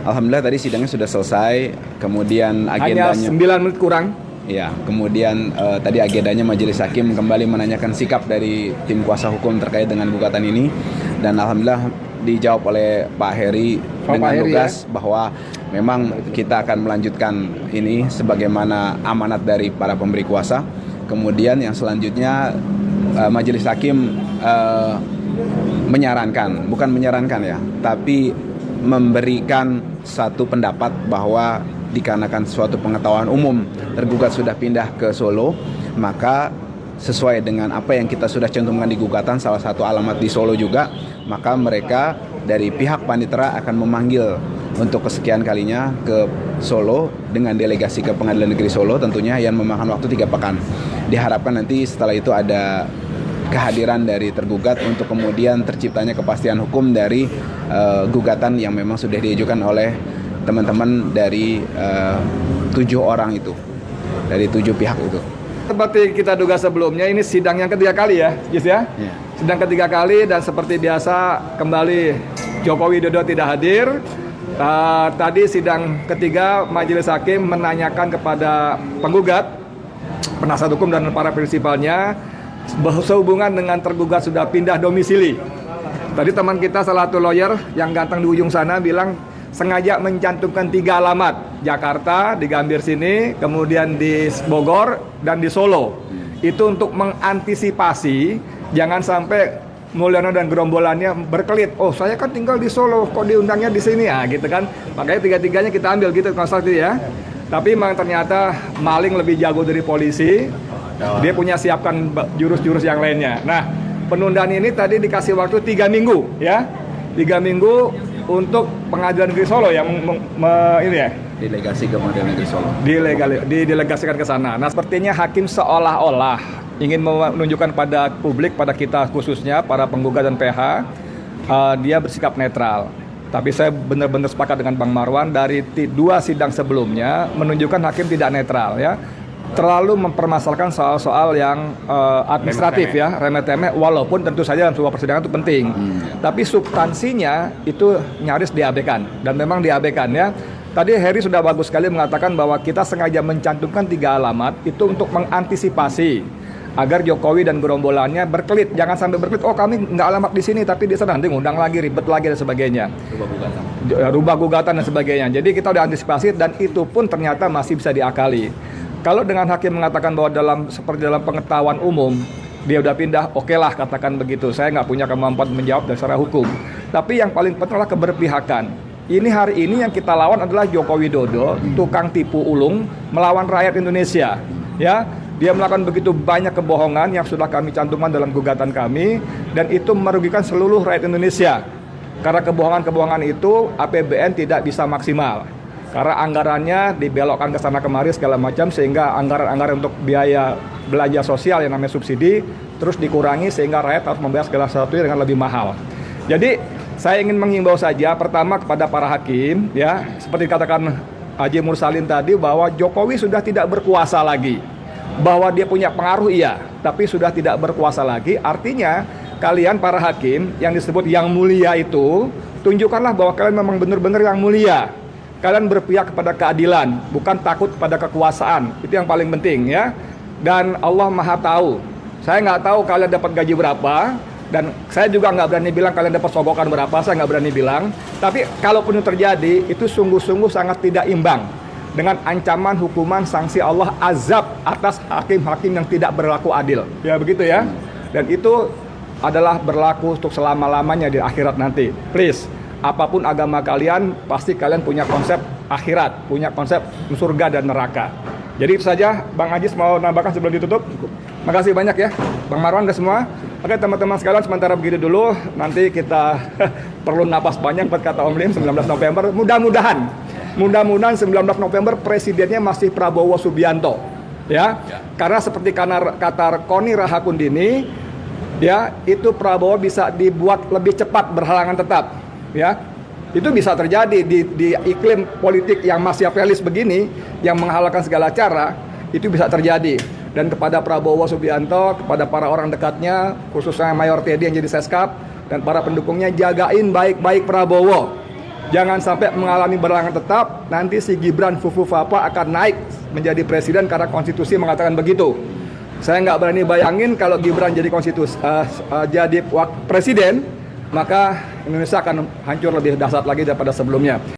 Alhamdulillah tadi sidangnya sudah selesai. Kemudian Hanya agendanya 9 menit kurang. ya, kemudian tadi agendanya Majelis Hakim kembali menanyakan sikap dari tim kuasa hukum terkait dengan gugatan ini, dan alhamdulillah dijawab oleh Pak Heri dengan lugas bahwa memang kita akan melanjutkan ini sebagaimana amanat dari para pemberi kuasa. Kemudian yang selanjutnya Majelis Hakim menyarankan, bukan menyarankan ya, tapi memberikan satu pendapat bahwa dikarenakan suatu pengetahuan umum tergugat sudah pindah ke Solo, maka sesuai dengan apa yang kita sudah cantumkan di gugatan, salah satu alamat di Solo juga, maka mereka dari pihak panitera akan memanggil untuk kesekian kalinya ke Solo dengan delegasi ke Pengadilan Negeri Solo tentunya, yang memakan waktu 3 pekan. Diharapkan nanti setelah itu ada kehadiran dari tergugat untuk kemudian terciptanya kepastian hukum dari gugatan yang memang sudah diajukan oleh teman-teman dari 7 orang itu, dari 7 pihak itu. Seperti kita duga sebelumnya, ini sidang yang ketiga kali ya, Jis ya? Yeah. Sidang ketiga kali, dan seperti biasa kembali Joko Widodo tidak hadir. Tadi sidang ketiga Majelis Hakim menanyakan kepada penggugat, penasihat hukum dan para prinsipalnya sehubungan dengan tergugat sudah pindah domisili. Tadi teman kita salah satu lawyer yang ganteng di ujung sana bilang sengaja mencantumkan 3 alamat, Jakarta, di Gambir sini, kemudian di Bogor, dan di Solo. Itu untuk mengantisipasi jangan sampai Mulyono dan gerombolannya berkelit. Oh, saya kan tinggal di Solo, kok diundangnya di sini ya, gitu kan. Makanya 3-3-nya kita ambil gitu konstruksi ya. Tapi memang ternyata maling lebih jago dari polisi. Dia punya siapkan jurus-jurus yang lainnya. Nah, penundaan ini tadi dikasih waktu 3 minggu ya. 3 minggu untuk Pengadilan Negeri Solo yang ini ya, delegasi ke Pengadilan Negeri Solo. Didelegasikan ke sana. Nah, sepertinya hakim seolah-olah ingin menunjukkan pada publik, pada kita khususnya para penggugat dan PH, dia bersikap netral. Tapi saya benar-benar sepakat dengan Bang Marwan, dari 2 sidang sebelumnya menunjukkan hakim tidak netral ya. Terlalu mempermasalahkan soal-soal yang administratif ya, remeh-temeh, walaupun tentu saja dalam sebuah persidangan itu penting. Tapi substansinya itu nyaris diabaikan, dan memang diabaikan ya. Tadi Heri sudah bagus sekali mengatakan bahwa kita sengaja mencantumkan 3 alamat itu untuk mengantisipasi agar Jokowi dan gerombolannya berkelit, jangan sampai berkelit. Oh, kami nggak alamat di sini, tapi di sana nanti ngundang lagi, ribet lagi dan sebagainya. Rubah gugatan dan sebagainya. Jadi kita udah antisipasi, dan itu pun ternyata masih bisa diakali. Kalau dengan hakim mengatakan bahwa seperti dalam pengetahuan umum dia udah pindah, oke lah katakan begitu. Saya nggak punya kemampuan menjawab secara hukum. Tapi yang paling penting adalah keberpihakan. Ini hari ini yang kita lawan adalah Joko Widodo, tukang tipu ulung melawan rakyat Indonesia. Ya, dia melakukan begitu banyak kebohongan yang sudah kami cantumkan dalam gugatan kami, dan itu merugikan seluruh rakyat Indonesia. Karena kebohongan-kebohongan itu APBN tidak bisa maksimal. Karena anggarannya dibelokkan ke sana kemari segala macam, sehingga anggaran-anggaran untuk biaya belanja sosial yang namanya subsidi terus dikurangi, sehingga rakyat harus membayar segala sesuatu dengan lebih mahal. Jadi saya ingin menghimbau saja pertama kepada para hakim ya, seperti katakan Haji Mursalin tadi, bahwa Jokowi sudah tidak berkuasa lagi. Bahwa dia punya pengaruh iya, tapi sudah tidak berkuasa lagi. Artinya kalian para hakim yang disebut yang mulia itu, tunjukkanlah bahwa kalian memang benar-benar yang mulia. Kalian berpihak kepada keadilan, bukan takut pada kekuasaan. Itu yang paling penting ya. Dan Allah Maha tahu. Saya nggak tahu kalian dapat gaji berapa, dan saya juga nggak berani bilang kalian dapat sogokan berapa. Saya nggak berani bilang. Tapi kalaupun itu terjadi, itu sungguh-sungguh sangat tidak imbang dengan ancaman hukuman sanksi Allah azab atas hakim-hakim yang tidak berlaku adil. Ya begitu ya. Dan itu adalah berlaku untuk selama-lamanya di akhirat nanti. Please. Apapun agama kalian, pasti kalian punya konsep akhirat, punya konsep surga dan neraka. Jadi itu saja, Bang Ajis mau nambahkan sebelum ditutup? Makasih banyak ya, Bang Marwan ke semua. Oke teman-teman sekalian, sementara begitu dulu, nanti kita perlu napas panjang buat kata Om Lim, 19 November. Mudah-mudahan 19 November presidennya masih Prabowo Subianto. Ya, karena seperti kata Koni Rahakundini, ya itu Prabowo bisa dibuat lebih cepat berhalangan tetap. Ya, itu bisa terjadi di iklim politik yang Machiavellis begini, yang menghalalkan segala cara, itu bisa terjadi. Dan kepada Prabowo Subianto, kepada para orang dekatnya, khususnya Mayor Teddy yang jadi Seskap, dan para pendukungnya, jagain baik-baik Prabowo. jangan sampai mengalami berhalangan tetap, nanti si Gibran Fufu Fapa akan naik menjadi presiden karena konstitusi mengatakan begitu. Saya nggak berani bayangin kalau Gibran jadi presiden, maka Indonesia akan hancur lebih dahsyat lagi daripada sebelumnya.